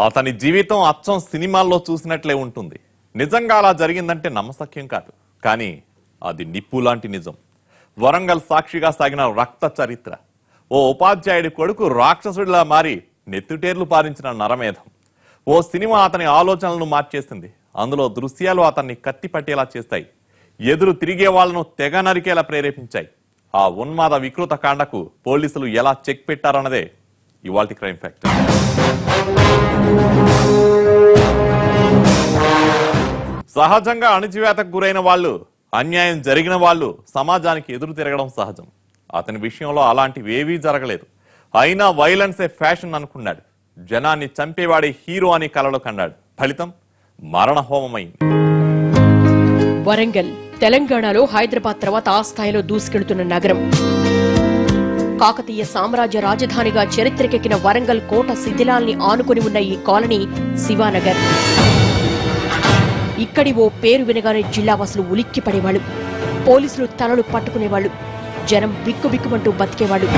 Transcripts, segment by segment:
అతని జీవితం అచ్చం సినిమాల్లో చూసినట్లే ఉంటుంది. నిజంగా అలా జరిగిందంటే నమ్మశక్యం కాదు. కానీ అది నిప్పు లాంటి నిజం. వరంగల్ సాక్షిగా సాగిన రక్త చరిత్ర. ఓ ఉపాధ్యాయుడి కొడుకు రాక్షసుడిలా మారి నెత్తుటేర్లు పారించిన నరమేధం. ఓ సినిమా అతని ఆలోచనలను మార్చేసింది. అందులో దృశ్యాలు అతన్ని కత్తి పట్టేలా చేస్తాయి. ఎదురు తిరిగే వాళ్లను తెగ నరికేలా ప్రేరేపించాయి. ఆ ఉన్మాద వికృత కాండకు పోలీసులు ఎలా చెక్ పెట్టారన్నదే ఇవాల్టి క్రైమ్ ఫ్యాక్టర్. సహజంగా అణచివేతకు గురైన వాళ్ళు, అన్యాయం జరిగిన వాళ్ళు సమాజానికి ఎదురు తిరగడం సహజం. అతని విషయంలో అలాంటివేవీ జరగలేదు. అయినా వైలెన్సే ఫ్యాషన్ అనుకున్నాడు. జనాన్ని చంపేవాడే హీరో అని కలలు కన్నాడు. ఫలితం మరణ హోమమైంది. వరంగల్ తెలంగాణలో హైదరాబాద్ తర్వాత ఆ స్థాయిలో దూసుకెళ్తున్న నగరం. కాకతీయ సామ్రాజ్య రాజధానిగా చరిత్రకెక్కిన వరంగల్ కోట శిథిలాల్ని ఆనుకుని ఉన్న ఈ కాలనీ శివానగర్. ఇక్కడి ఓ పేరు వినగానే జిల్లావాసులు ఉలిక్కి పడేవాళ్లు. పోలీసులు తలలు పట్టుకునేవాళ్లు. జనం బిక్కుబిక్కుమంటూ బతికేవాళ్లు.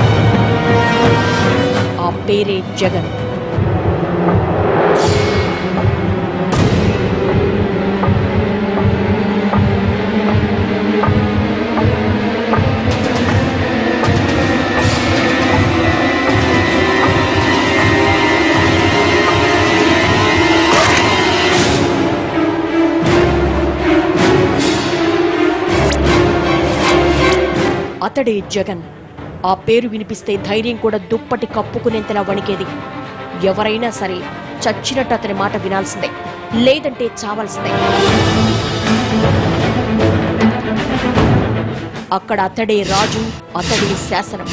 ఆ పేరే జగన్. అతడే జగన్. ఆ పేరు వినిపిస్తే ధైర్యం కూడా దుప్పటి కప్పుకునేంతలా వణికేది. ఎవరైనా సరే చచ్చినట్టు అతని మాట వినాల్సిందే, లేదంటే చావాల్సిందే. అక్కడ అతడే రాజు, అతడే శాసనం.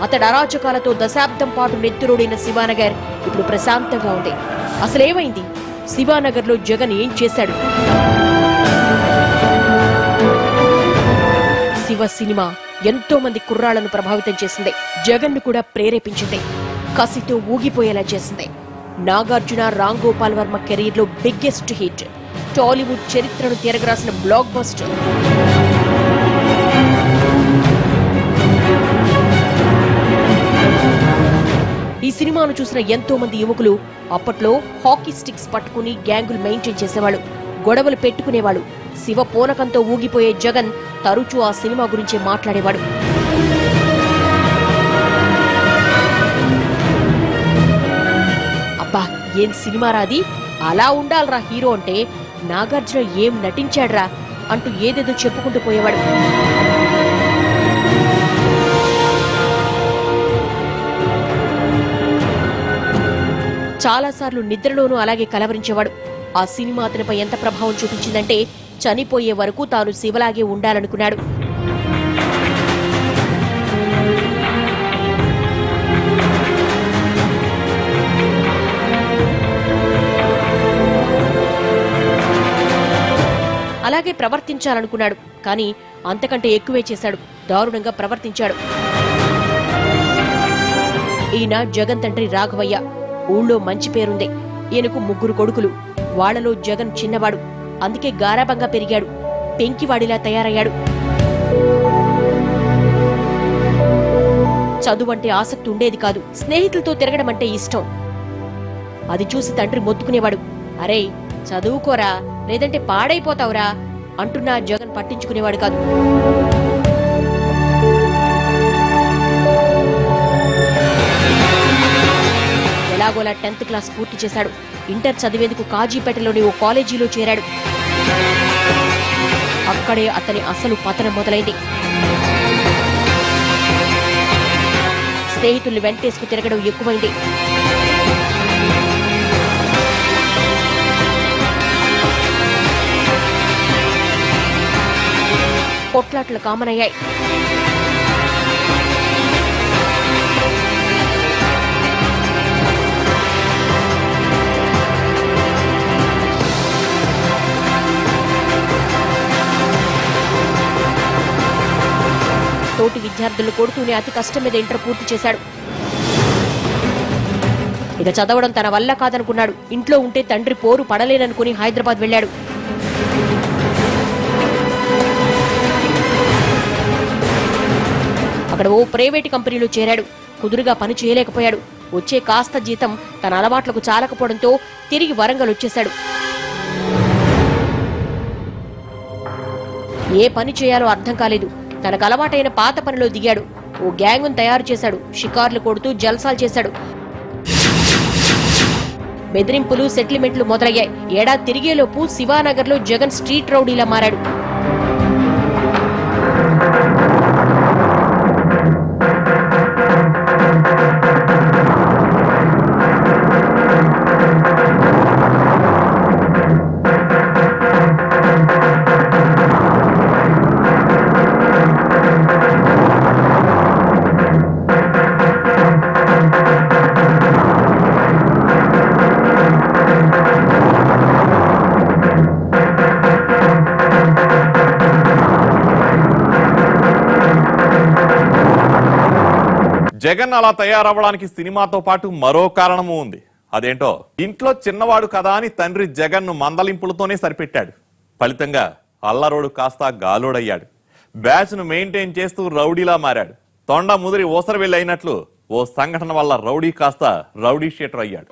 అతడి అరాచకాలతో దశాబ్దం పాటు నెత్తురోడిన శివానగర్ ఇప్పుడు ప్రశాంతంగా ఉంది. అసలేమైంది? శివానగర్లో జగన్ ఏం చేశాడు? శివ సినిమా ఎంతో మంది కుర్రాళ్లను ప్రభావితం చేసింది. జగన్ ను కూడా ప్రేరేపించింది. కసితో ఊగిపోయేలా చేసింది. నాగార్జున, రామ్ గోపాల్ వర్మ కెరీర్ లో బిగ్గెస్ట్ హిట్. టాలీవుడ్ చరిత్రను తిరగరాసిన బ్లాక్ బస్టర్. ఈ సినిమాను చూసిన ఎంతో మంది యువకులు అప్పట్లో హాకీ స్టిక్స్ పట్టుకుని గ్యాంగులు మెయింటైన్ చేసేవాళ్ళు, గొడవలు పెట్టుకునేవాళ్ళు. శివ పూనకంతో ఊగిపోయే జగన్ తరచూ ఆ సినిమా గురించి మాట్లాడేవాడు. అబ్బా ఏం సినిమా రాది, అలా ఉండాలరా హీరో అంటే, నాగార్జున ఏం నటించాడ్రా అంటూ ఏదేదో చెప్పుకుంటూ పోయేవాడు. చాలాసార్లు నిద్రలోనూ అలాగే కలవరించేవాడు. ఆ సినిమా అతనిపై ఎంత ప్రభావం చూపించిందంటే చనిపోయే వరకు తాను శివలాగే ఉండాలనుకున్నాడు. అలాగే ప్రవర్తించాలనుకున్నాడు. కానీ అంతకంటే ఎక్కువే చేశాడు. దారుణంగా ప్రవర్తించాడు. ఈయన జగన్ తండ్రి రాఘవయ్య. ఊళ్ళో మంచి పేరుంది. ఈయనకు 3 కొడుకులు. వాళ్లలో జగన్ చిన్నవాడు. అందుకే గారాబంగా పెరిగాడు. పెంకివాడిలా తయారయ్యాడు. చదువంటే ఆసక్తి ఉండేది కాదు. స్నేహితులతో తిరగడం అంటే ఇష్టం. అది చూసి తండ్రి మొత్తుకునేవాడు. అరే చదువుకోరా, లేదంటే పాడైపోతావురా అంటున్నా జగన్ పట్టించుకునేవాడు కాదు. ఎలాగోలా 10th క్లాస్ పూర్తి చేశాడు. ఇంటర్ చదివేందుకు కాజీపేటలోని ఓ కాలేజీలో చేరాడు. అక్కడే అతని అసలు పతనం మొదలైంది. స్నేహితుల్ని వెంటేసుకు తిరగడం ఎక్కువైంది. కొట్లాట్లు కామనయ్యాయి. తోటి విద్యార్థులు కొడుతూనే అతి కష్టం మీద ఇంటర్ పూర్తి చేశాడు. ఇక చదవడం తన వల్ల కాదనుకున్నాడు. ఇంట్లో ఉంటే తండ్రి పోరు పడలేననుకుని హైదరాబాద్ వెళ్లాడు. అక్కడ ఓ ప్రైవేట్ కంపెనీలో చేరాడు. కుదురుగా పని చేయలేకపోయాడు. వచ్చే కాస్త జీతం తన అలవాట్లకు చాలకపోవడంతో తిరిగి వరంగల్ వచ్చేశాడు. ఏ పని చేయాలో అర్థం కాలేదు. తనకు అలవాటైన పాత పనిలో దిగాడు. ఓ గ్యాంగును తయారు చేశాడు. షికార్లు కొడుతూ జల్సాలు చేశాడు. బెదిరింపులు, సెటిల్మెంట్లు మొదలయ్యాయి. ఏడాది తిరిగేలోపు శివానగర్లో జగన్ స్ట్రీట్ రౌడీలా మారాడు. జగన్ అలా తయారవ్వడానికి సినిమాతో పాటు మరో కారణము ఉంది. అదేంటో, ఇంట్లో చిన్నవాడు కదా అని తండ్రి జగన్ ను మందలింపులతోనే సరిపెట్టాడు. ఫలితంగా అల్లరోడు కాస్త గాలోడయ్యాడు. బ్యాచ్ ను మెయింటైన్ చేస్తూ రౌడీలా మారాడు. తొండ ముదిరి ఓసరవెల్లి అయినట్లు ఓ సంఘటన వల్ల రౌడీ కాస్త రౌడీ షీటర్ అయ్యాడు.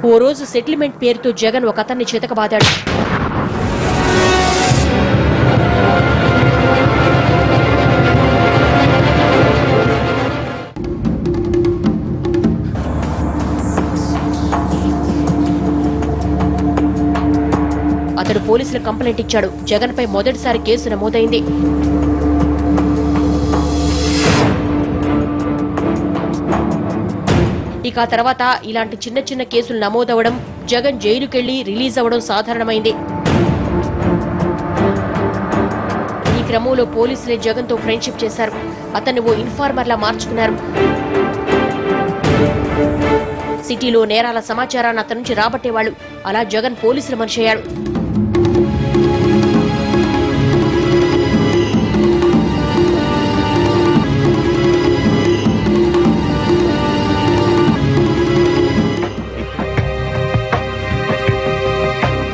ఓ రోజు సెటిల్మెంట్ పేరుతో జగన్ ఒక అతన్ని చితకబాదాడు. అతడు పోలీసులకు కంప్లైంట్ ఇచ్చాడు. జగన్ పై మొదటిసారి కేసు నమోదైంది. ఇక తర్వాత ఇలాంటి చిన్న చిన్న కేసులు నమోదవడం, జగన్ జైలుకెళ్లి రిలీజ్ అవ్వడం సాధారణమైంది. ఈ క్రమంలో పోలీసులే జగన్ తో ఫ్రెండ్షిప్ చేశారు. అతన్ని ఓ ఇన్ఫార్మర్లా మార్చుకున్నారు. సిటీలో నేరాల సమాచారాన్ని అతని నుంచి రాబట్టేవాళ్లు. అలా జగన్ పోలీసుల మనిషి అయ్యాడు.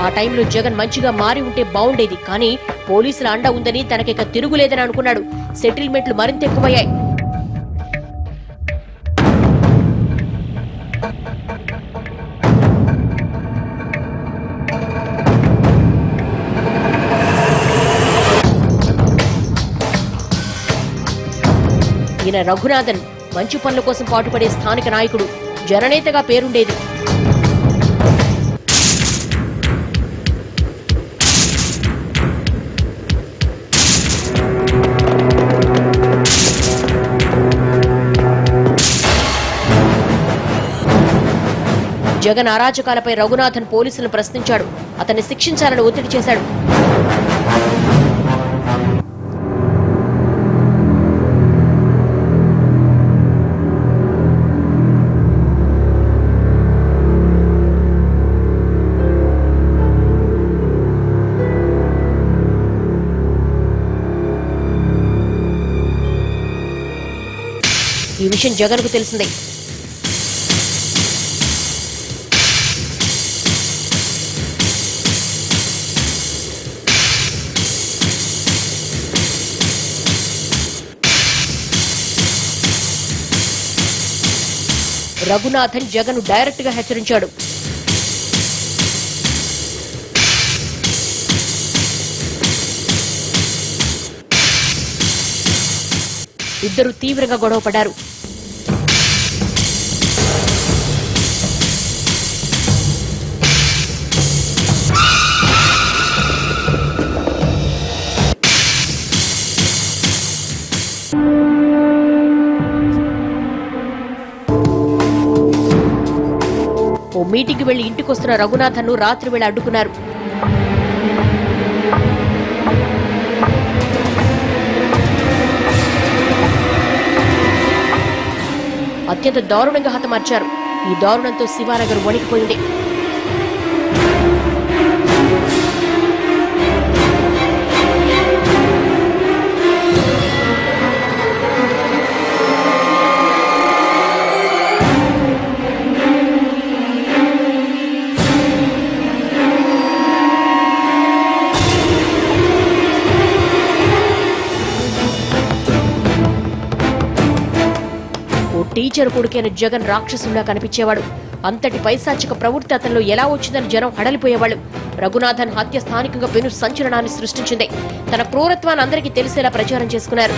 ఆ టైంలో జగన్ మంచిగా మారి ఉంటే బాగుండేది. కానీ పోలీసుల అండ ఉందని తనకిక తిరుగులేదని అనుకున్నాడు. సెటిల్మెంట్లు మరింత ఎక్కువయ్యాయి. ఈయన రఘునాథన్ మంచి పనుల కోసం పాటుపడే స్థానిక నాయకుడు. జననేతగా పేరుండేది. జగన్ అరాచకాలపై రఘునాథన్ పోలీసులను ప్రశ్నించాడు. అతన్ని శిక్షించాలని ఒత్తిడి చేశాడు. ఈ విషయం జగన్కు తెలిసిందే. రఘునాథన్ జగన్ డైరెక్ట్ గా హెచ్చరించాడు. ఇద్దరు తీవ్రంగా గొడవపడ్డారు. ఓ మీటింగ్కి వెళ్లి ఇంటికొస్తున్న రఘునాథన్ ను రాత్రి వేళ అడ్డుకున్నారు. అత్యంత దారుణంగా హతమార్చారు. ఈ దారుణంతో శివానగర్ వణికిపోయింది. టీచర్ కొడుకైన జగన్ రాక్షసులా కనిపించేవాడు. అంతటి పైశాచిక ప్రవృత్తి అతనిలో ఎలా వచ్చిందని జనం హడలిపోయేవాళ్లు. రఘునాథన్ హత్య స్థానికంగా పెను సంచలనాన్ని సృష్టించింది. తన క్రూరత్వాన్ని అందరికీ తెలిసేలా ప్రచారం చేసుకున్నారు.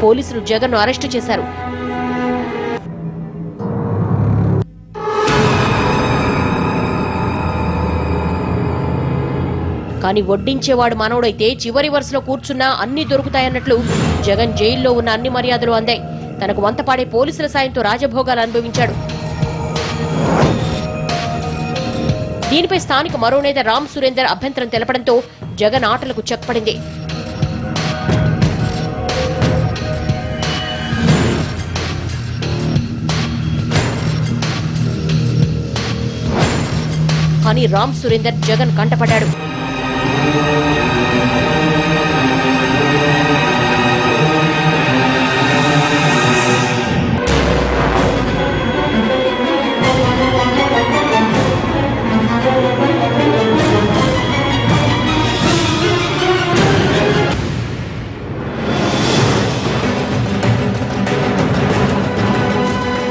పోలీసులు జగన్ను అరెస్టు చేశారు. కానీ వడ్డించేవాడు మనోడైతే చివరి వరుసలో కూర్చున్నా అన్ని దొరుకుతాయన్నట్లు జగన్ జైల్లో ఉన్న అన్ని మర్యాదలు అందాయి. తనకు వంతపాడే పోలీసుల సాయంతో రాజభోగాలు అనుభవించాడు. దీనిపై స్థానిక మరో నేత రామ్ సురేందర్ అభ్యంతరం తెలపడంతో జగన్ ఆటలకు చెక్ పడింది. కానీ రామ్ సురేందర్ జగన్ కంటపడ్డాడు.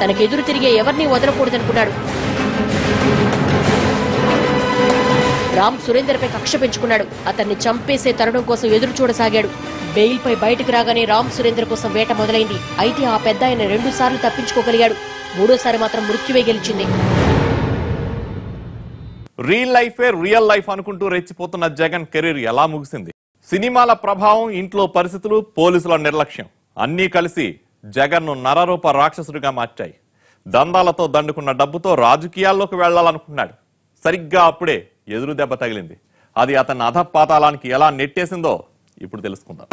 తనకెదురు తిరిగే ఎవరినీ వదలకూడదనుకున్నాడు. రామ్ సురేందర్ పై కక్ష పెంచుకున్నాడు. అతన్ని చంపేసే తరుణం కోసం ఎదురు చూడసాగాడు. బెయిల్ పై బయటకు రాగానే రామ్ సురేందర్ కోసం వేట మొదలైంది. అయితే ఆ పెద్ద ఆయన 2 సార్లు తప్పించుకోగలిగాడు. 3వ మాత్రం మృత్యువే గెలిచింది. రియల్ లైఫ్ అనుకుంటూ రెచ్చిపోతున్న జగన్ కెరీర్ ఎలా ముగిసింది? సినిమాల ప్రభావం, ఇంట్లో పరిస్థితులు, పోలీసుల నిర్లక్ష్యం అన్నీ కలిసి జగన్ ను నరరూప రాక్షసుడిగా మార్చాయి. దందాలతో దండుకున్న డబ్బుతో రాజకీయాల్లోకి వెళ్లాలనుకున్నాడు. సరిగ్గా అప్పుడే ఎదురు దెబ్బ తగిలింది. అది అతన్ని అధపాతాళానికి ఎలా నెట్టేసిందో ఇప్పుడు తెలుసుకుందాం.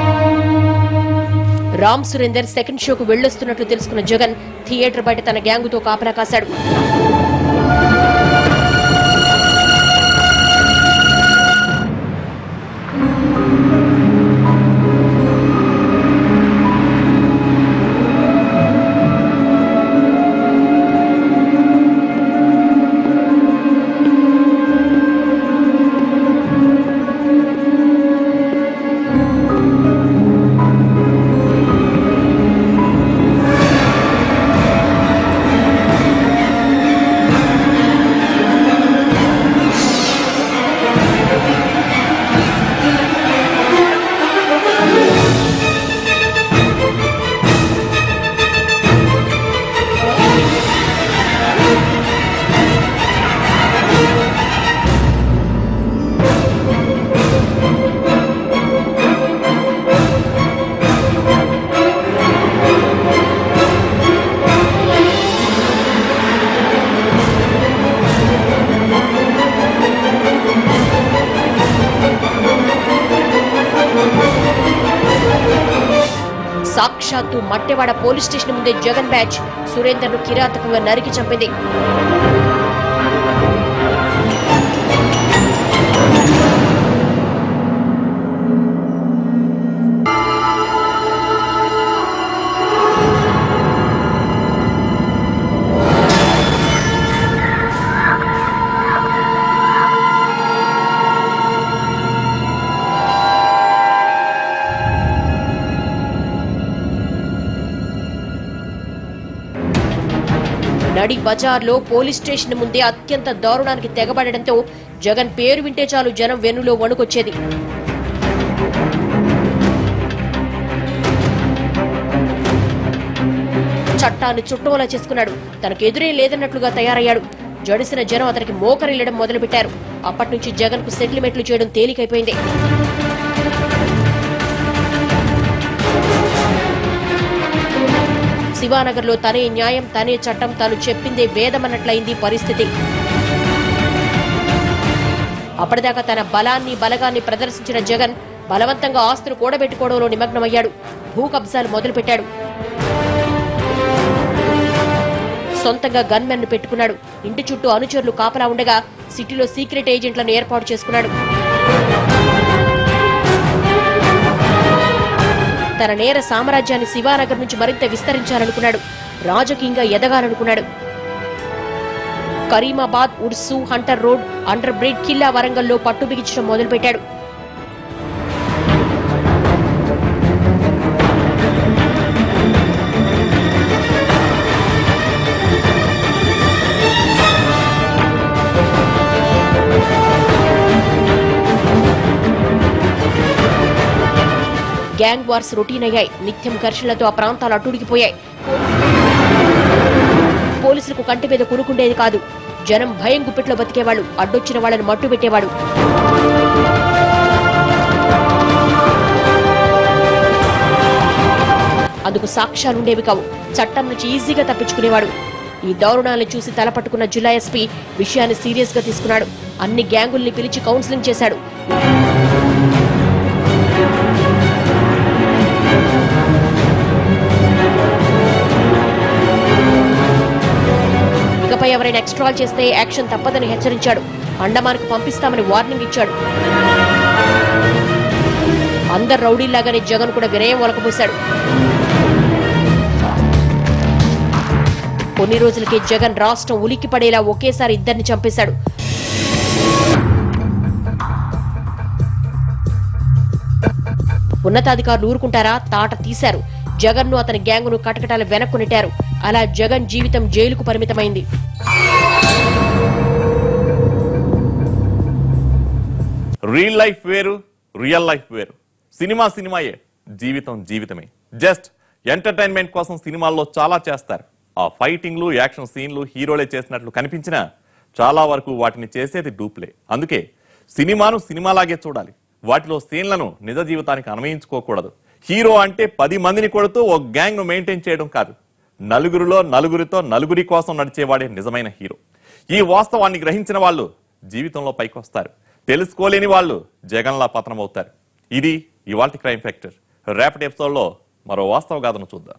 రామ్ సురేందర్ సెకండ్ షోకు వెళ్లొస్తున్నట్లు తెలుసుకున్న జగన్ థియేటర్ బయట తన గ్యాంగుతో కాపలా కాశాడు. సాక్షాత్తు మట్టెవాడ పోలీస్ స్టేషన్ ముందే జగన్ బ్యాచ్ సురేందర్ ను కిరాతకంగా నరికి చంపింది. నడి బజార్లో పోలీస్ స్టేషన్ ముందే అత్యంత దారుణానికి తెగబడడంతో జగన్ పేరు వింటే చాలు జనం వెన్నులో వణుకొచ్చేది. చట్టాన్ని చుట్టవలా చేసుకున్నాడు. తనకు ఎదురే లేదన్నట్లుగా తయారయ్యాడు. జడిసిన జనం అతనికి మోకరిల్లడం మొదలుపెట్టారు. అప్పటి నుంచి జగన్ కు సెటిల్మెంట్లు చేయడం తేలికైపోయింది. శివానగర్లో తనే న్యాయం, తనే చట్టం, తాను చెప్పిందే వేదమన్నట్లయింది పరిస్థితి. అప్పటిదాకా తన బలాన్ని, బలగాన్ని ప్రదర్శించిన జగన్ బలవంతంగా ఆస్తులు కూడబెట్టుకోవడంలో నిమగ్నమయ్యాడు. భూ కబ్జాలు మొదలుపెట్టాడు. సొంతంగా గన్మెన్ ను పెట్టుకున్నాడు. ఇంటి చుట్టూ అనుచరులు కాపలా ఉండగా సిటీలో సీక్రెట్ ఏజెంట్లను ఏర్పాటు చేసుకున్నాడు. తన నేర సామ్రాజ్యాన్ని శివానగర్ నుంచి మరింత విస్తరించాలనుకున్నాడు. రాజకీయంగా ఎదగాలనుకున్నాడు. Karimabad, Ursu, Hunter Road, Under Bridge, Killa, వరంగల్లో పట్టు బిగించడం మొదలుపెట్టాడు. గ్యాంగ్ వార్స్ రొటీన్ అయ్యాయి. నిత్యం ఘర్షణలతో ఆ ప్రాంతాలు అట్టుడికిపోయాయి. పోలీసులకు కంటి మీద కునుకుండేది కాదు. జనం భయం గుప్పెట్లో బతికేవాళ్లు. అడ్డొచ్చిన వాళ్లను మట్టు పెట్టేవాడు. అందుకు సాక్ష్యాలుండేవి కావు. చట్టం నుంచి ఈజీగా తప్పించుకునేవాడు. ఈ దారుణాలను చూసి తలపట్టుకున్న జిల్లా ఎస్పీ విషయాన్ని సీరియస్ గా తీసుకున్నాడు. అన్ని గ్యాంగుల్ని పిలిచి కౌన్సిలింగ్ చేశాడు. ఇకపై ఎవరైనా ఎక్స్ట్రాల్ చేస్తే యాక్షన్ తప్పదని హెచ్చరించాడు. అండమాన్కు పంపిస్తామని వార్నింగ్ ఇచ్చాడు. అందరు రౌడీలాగానే జగన్ కూడా వినయం ఒలకబోశాడు. కొన్ని రోజులకే జగన్ రాష్ట్రం ఉలిక్కి పడేలా ఒకేసారి ఇద్దరిని చంపేశాడు. ఉన్నతాధికారులు ఊరుకుంటారా? తాట తీశారు. జగన్ ను, అతని గ్యాంగును కటకటాల వెనక్కు నెట్టారు. అలా జగన్ జీవితం జైలుకు పరిమితమైంది. రియల్ లైఫ్ వేరు, రియల్ లైఫ్ వేరు. సినిమాయే, జీవితం జీవితమే. జస్ట్ ఎంటర్టైన్మెంట్ కోసం సినిమాల్లో చాలా చేస్తారు. ఆ ఫైటింగ్లు, యాక్షన్ సీన్లు హీరోలే చేసినట్లు కనిపించినా చాలా వరకు వాటిని చేసేది డూప్లే. అందుకే సినిమాను సినిమాలాగే చూడాలి. వాటిలో సీన్లను నిజ జీవితానికి అన్వయించుకోకూడదు. హీరో అంటే 10 మందిని కొడుతూ ఓ గ్యాంగ్ ను మెయింటైన్ చేయడం కాదు. నలుగురితో నలుగురి కోసం నడిచేవాడే నిజమైన హీరో. ఈ వాస్తవాన్ని గ్రహించిన వాళ్ళు జీవితంలో పైకొస్తారు. తెలుసుకోలేని వాళ్ళు జగన్లా పతనమవుతారు. ఇది ఇవాల్టి క్రైమ్ ఫ్యాక్టర్. రేపటి ఎపిసోడ్లో మరో వాస్తవ గాథను చూద్దాం.